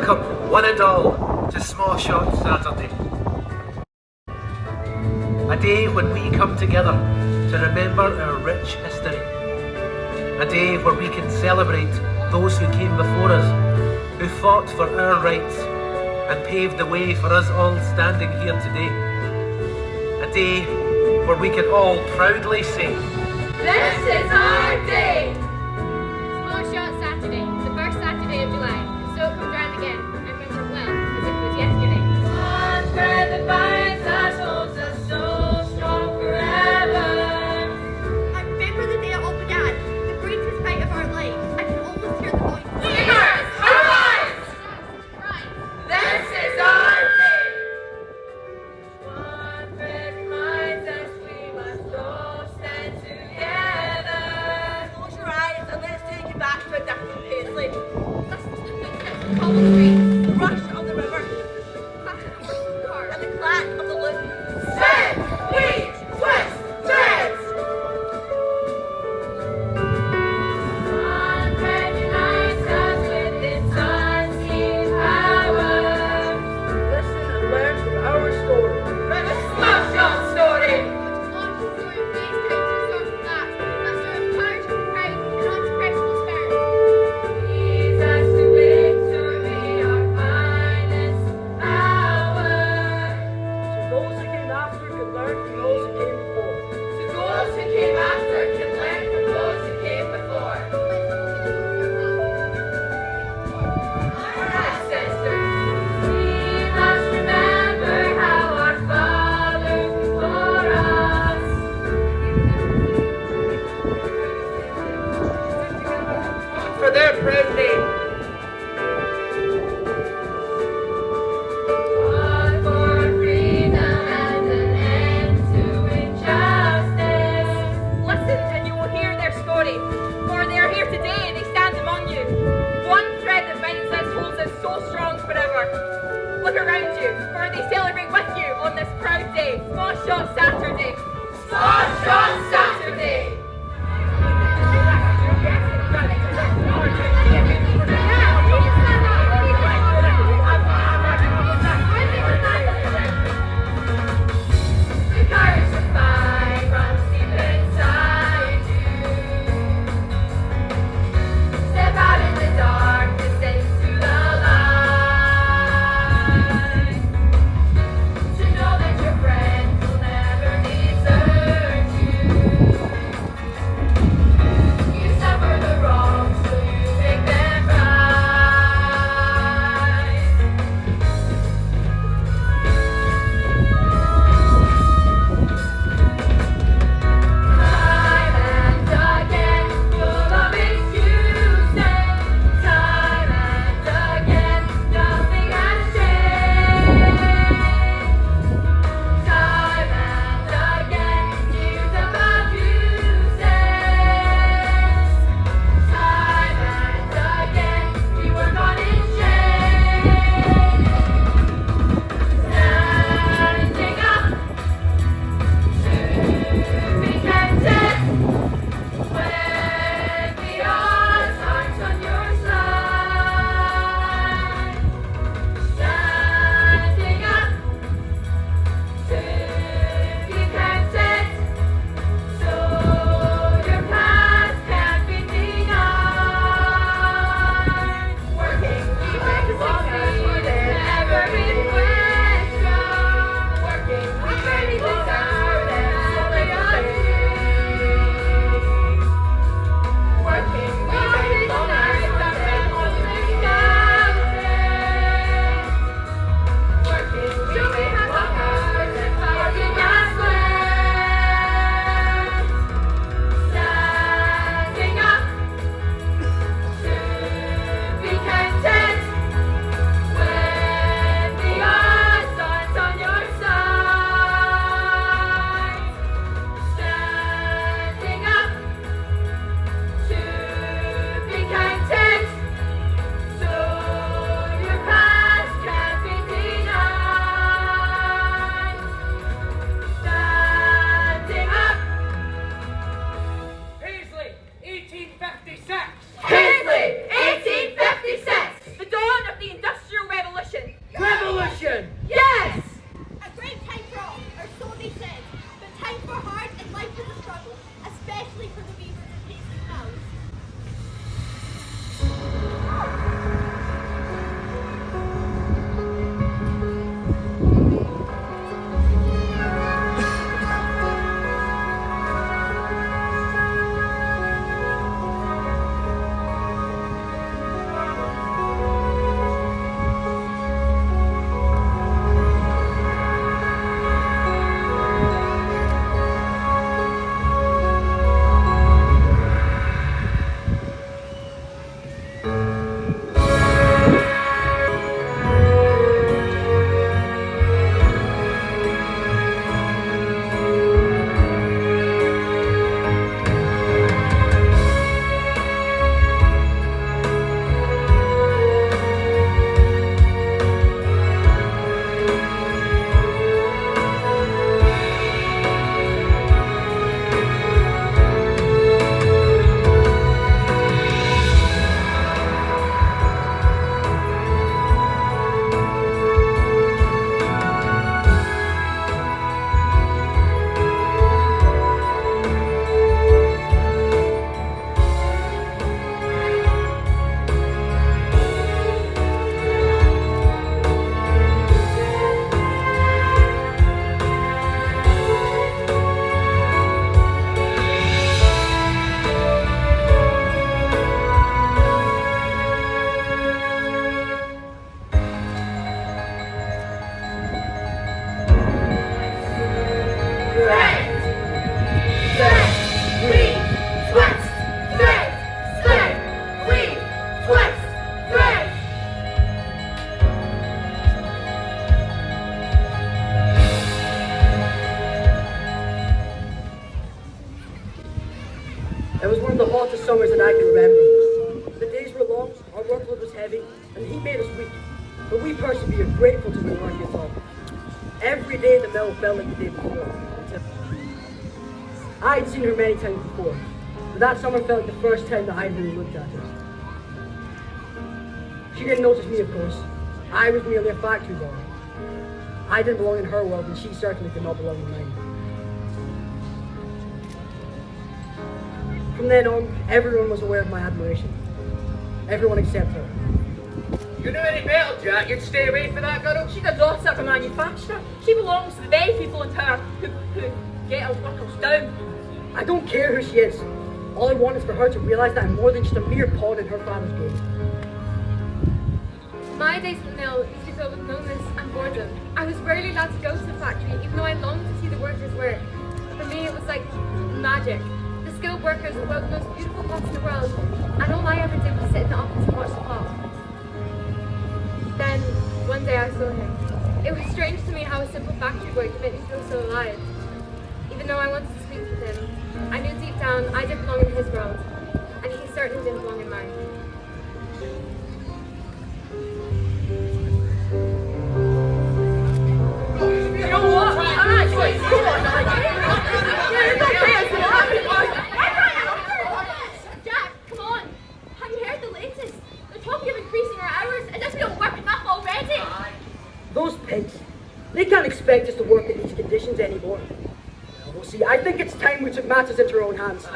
welcome one and all to Sma Shot Saturday. A day when we come together to remember our rich history. A day where we can celebrate those who came before us, who fought for our rights and paved the way for us all standing here today. A day where we can all proudly say, "This is our day!" Sma Shot Saturday, the first Saturday of July, and so it comes round again. I remember well, as if it was yesterday. One thread that binds us, holds us so strong forever. I remember the day it all began, the greatest night of our lives. I can almost hear the voice. Singers, arise! This is our day! One thread binds us, we must all stand together. Close your eyes and let's take you back to a different Paisley. Listen to the footsteps of cobbled streets. The rush of the river, clatter of horses' cars, and the clack of the loom. Spin, weave, twist, threads! One thread unites us with its unseen power. Listen and learn from our story. The Sma Shot story! On the story of these times and source of that, a story of courage and pride and unexpressible spirit. Leads us to victory, our finest hour. So those who came after could learn from those who came before. To those who came after can learn from those who came before. Our ancestors, we must remember how our fathers before us For their proud name. fought for freedom and an end to injustice. Listen and you will hear their story, for they are here today and they stand among you. One thread that binds us holds us so strong forever. Look around you, for they celebrate with you on this proud day, Sma Shot Saturday. Sma Shot Saturday! The courage to fight runs deep inside you. Step out in the darkness into the light. To know that your friends will never desert you. It was one of the hottest summers that I can remember. The days were long, our workload was heavy, and the heat made us weak. But we persevered, grateful to the work at all. Every day in the mill felt like the day before. I had seen her many times before, but that summer felt like the first time that I really looked at her. She didn't notice me, of course. I was merely a factory boy. I didn't belong in her world, and she certainly did not belong in mine. From then on, everyone was aware of my admiration. Everyone except her. You knew any better, Jack. You'd stay away from that girl. She's a daughter of a manufacturer. She belongs to the very people in power who get our workers down. I don't care who she is. All I want is for her to realise that I'm more than just a mere pawn in her father's game. My days at the mill used to be filled with illness and boredom. I was rarely allowed to go to the factory, even though I longed to see the workers work. For me, it was like magic. The skilled workers were the most beautiful pots in the world, and all I ever did was sit in the office and watch the clock. Then, one day I saw him. It was strange to me how a simple factory boy could make me feel so alive. Even though I wanted to speak with him, I knew deep down I didn't belong in his world, and he certainly didn't belong in mine. You know what? I'm actually Jack, come on. Have you heard the latest? They're talking of increasing our hours as if we don't work enough already. Those pigs, they can't expect us to work in these conditions anymore. Well, we'll see. I think it's time we took matters into our own hands.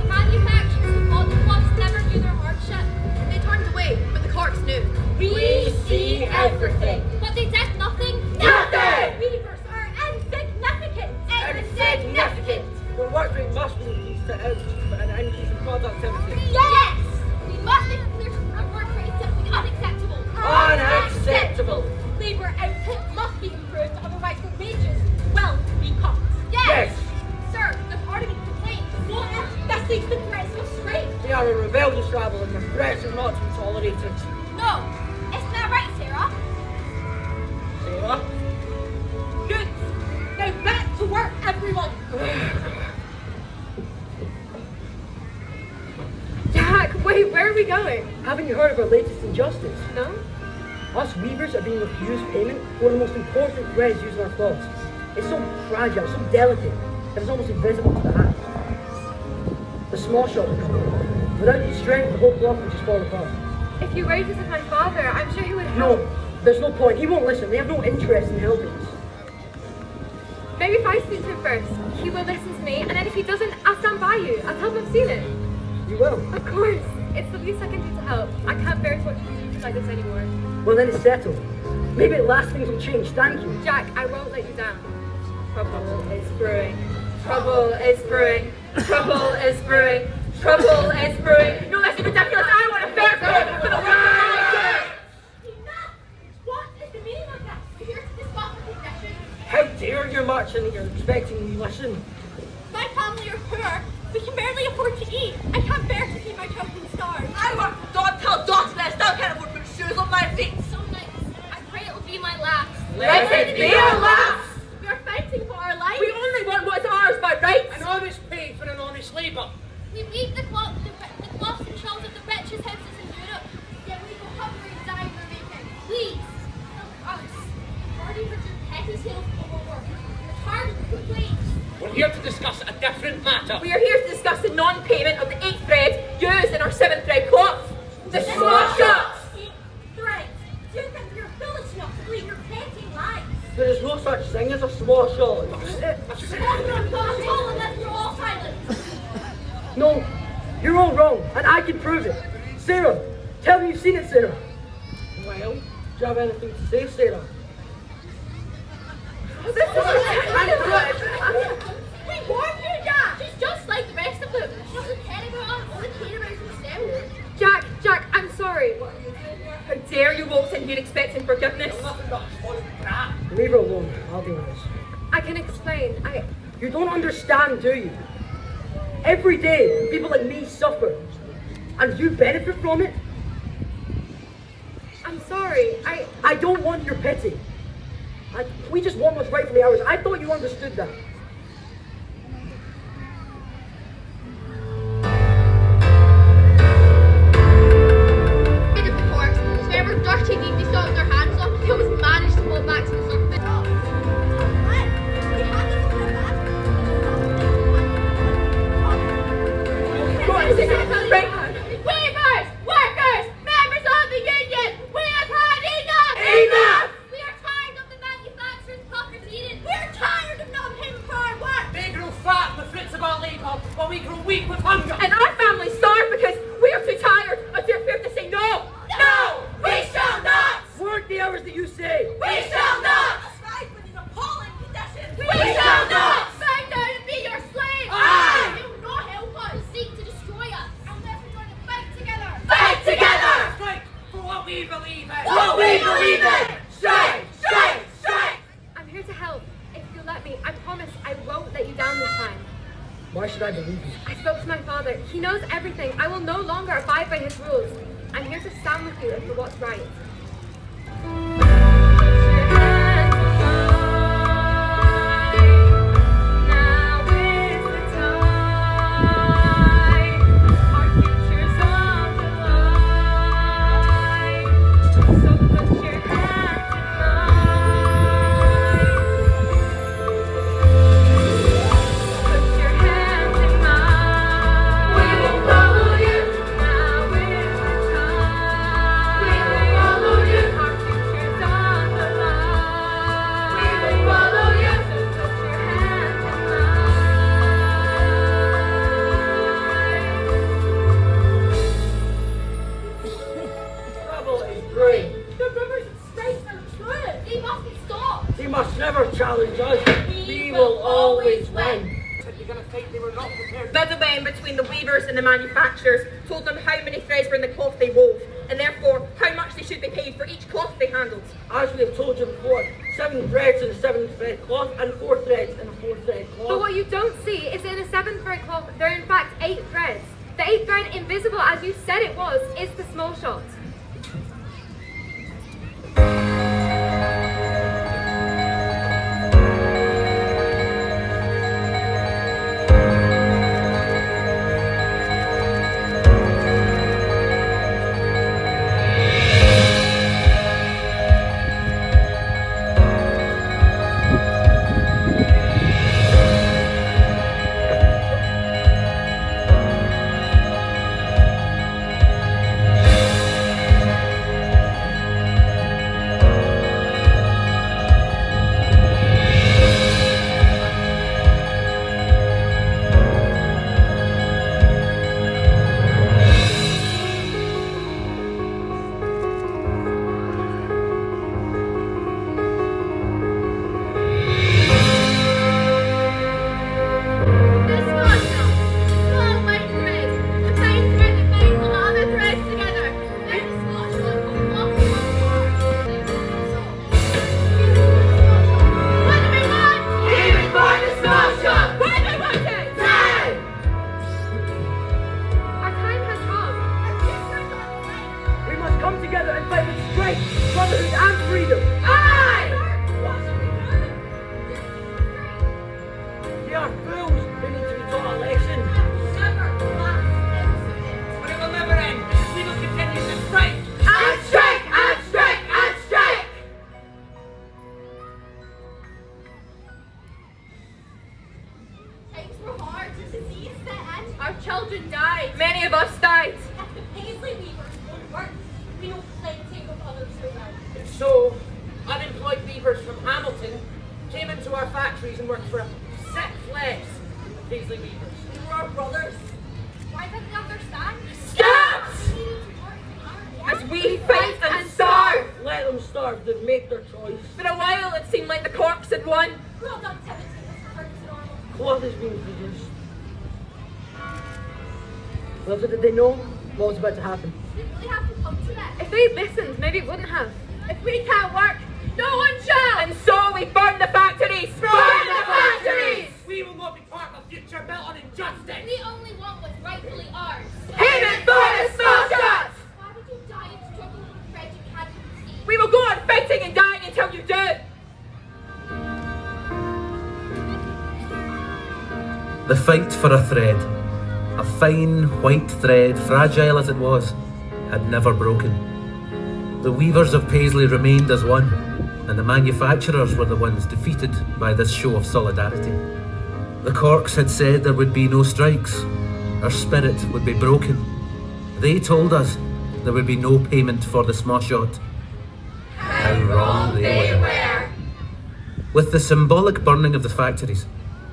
Manufacturers thought the clocks never knew their hardship. They turned away, but the clerks knew. We see everything. But they did nothing. Nothing! Weavers are insignificant. Insignificant. The work rate must be increased to an increase in productivity. Yes! We must make it clear that our work rate is simply unacceptable. Unacceptable. Labour output must be improved, otherwise the wages will be cut. Yes! Sir, the party complaint. What if this leads to threats of strike? They are a rebellious rabble and their threats are not to be tolerated. No. Isn't that right, Sarah? Sarah? Good. Now back to work, everyone. Jack, wait, where are we going? Haven't you heard of our latest injustice? No? Us weavers are being refused payment for one of the most important threads used in our cloths. It's so fragile, so delicate, that it's almost invisible to the eye. The Sma Shot will come. Without its strength, the whole cloth will just fall apart. If you raised this with my father, I'm sure he would help. No, there's no point. He won't listen. They have no interest in helping us. Maybe if I speak to him first, he will listen to me, and then if he doesn't, I'll stand by you. I'll tell him I've seen it. You will? Of course. It's the least I can do to help. I can't bear to watch you like this anymore. Well, then it's settled. Maybe at last things will change. Thank you. Jack, I won't let you down. Trouble is brewing. Trouble is brewing. Trouble is brewing. Trouble is brewing. No, that's ridiculous. I want a fair vote for the world. Enough! What is the meaning of this? We're here to discuss the condition. How dare you march in that you're expecting me to listen? My family are poor. We can barely afford to eat. I can't bear to see my children starve. I work from dawn till dusk and I still can't afford to put shoes on my feet. Some nights, I pray it'll be my last. Let it be our last. We are fighting for our lives. We only want what's ours by right. An honest pay for an honest labour. We weave the cloths and shawls of the richest houses in Europe. Yet we go hungry and die for making. Please, help us. Party for your petty sales of overwork. We're tired of the complaints. We're here to discuss a different matter. We are here to discuss the non-payment of the 8th thread used in our 7th thread cloth. The Sma Shot. Threads. You think you're foolish enough to believe your petty lies. There is no such thing as a Sma Shot. You're all silent. No, you're all wrong, and I can prove it. Sarah, tell me you've seen it, Sarah. Well, do you have anything to say, Sarah? We warned you, Jack. She's just like the rest of them. She doesn't care about us, only care about herself. Jack, I'm sorry. How dare you waltz in here expecting forgiveness? Leave her alone. I'll deal with this. I can explain. You don't understand, do you? Every day, people like me suffer, and you benefit from it. I'm sorry. I don't want your pity. We just want what's rightfully ours. I thought you understood that. while we grow weak with hunger. And our families starve because we are too tired or too afraid to say no. No, we shall not. Work the hours that you say. We shall not. Strive with these appalling conditions. We shall not. Bow down and be your slaves. Aye. They will not help us, seek to destroy us, unless we join and fight together. Fight together. Strike for what we believe in. What we believe in. Strike, strike, strike. I'm here to help. If you'll let me, I promise I won't let you down this time. Why should I believe you? I spoke to my father. He knows everything. I will no longer abide by his rules. I'm here to stand with you for what's right. Middlemen between the weavers and the manufacturers told them how many threads were in the cloth they wove, and therefore how much they should be paid for each cloth they handled. As we have told you before, 7 threads in a 7-thread cloth and 4 threads in a 4-thread cloth. But what you don't see is that in a 7-thread cloth, there are in fact 8 threads. The 8th thread, invisible as you said it was, is the small shot. Children died. Many of us died. If the Paisley weavers won't work, we know plenty of others who will. And so, unemployed weavers from Hamilton came into our factories and worked for 6 less than the Paisley weavers. We were our brothers. Why didn't they understand? Scabs! As we fight and starve. Let them starve, they've made their choice. For a while it seemed like the corpse had won. Productivity was returned to normal. Cloth is being produced. Little did they know what was about to happen. Did we really have to come to that? If they'd listened, maybe it wouldn't have. If we can't work, no one shall! And so we burn the factories! Burn the factories! We will not be part of a future built on injustice. We only want what's rightfully ours. Payment for the small shots! Why would you die and struggle with the bread you can't even see? We will go on fighting and dying until you do! The fight for a thread, a fine white thread, fragile as it was, had never broken. The weavers of Paisley remained as one, and the manufacturers were the ones defeated by this show of solidarity. The Corks had said there would be no strikes. Our spirit would be broken. They told us there would be no payment for the Sma Shot. How wrong they were. With the symbolic burning of the factories,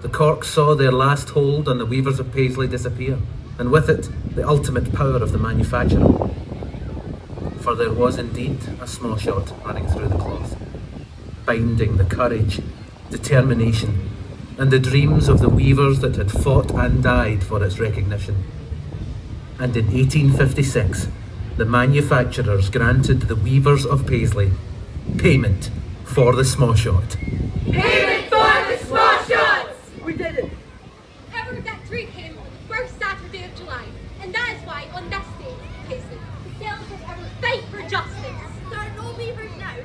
The corks saw their last hold on the weavers of Paisley disappear, and with it, the ultimate power of the manufacturer. For there was indeed a Sma Shot running through the cloth, binding the courage, determination, and the dreams of the weavers that had fought and died for its recognition. And in 1856, the manufacturers granted the weavers of Paisley payment for the Sma Shot. Payment for the Sma Shots! We did it! Our victory came on the first Saturday of July, and that is why on this day, Paisley, we celebrate our fight for justice. There are no weavers now.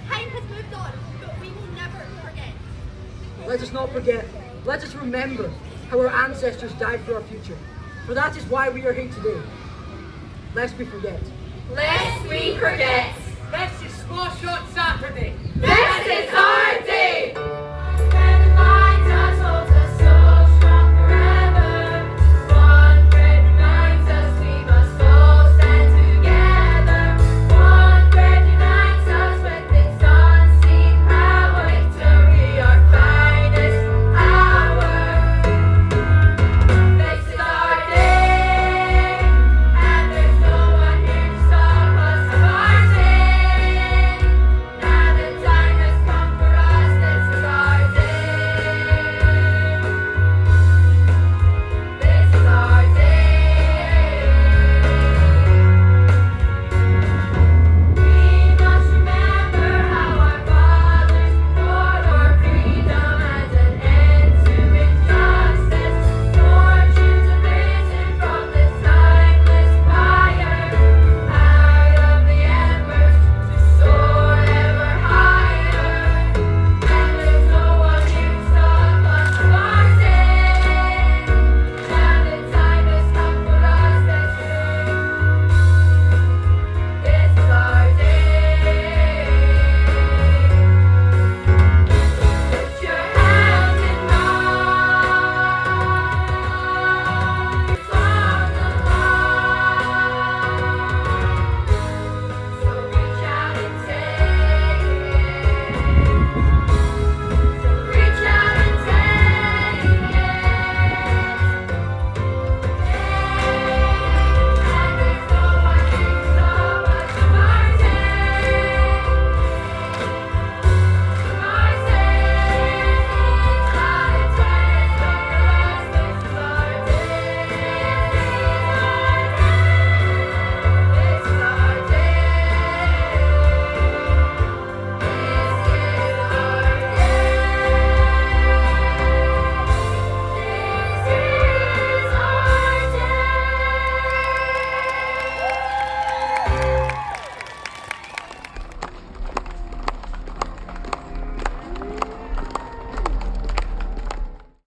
Time has moved on, but we will never forget. Let us not forget. Let us remember how our ancestors died for our future. For that is why we are here today. Lest we forget. Lest we forget. This is Sma Shot Saturday. This is our day!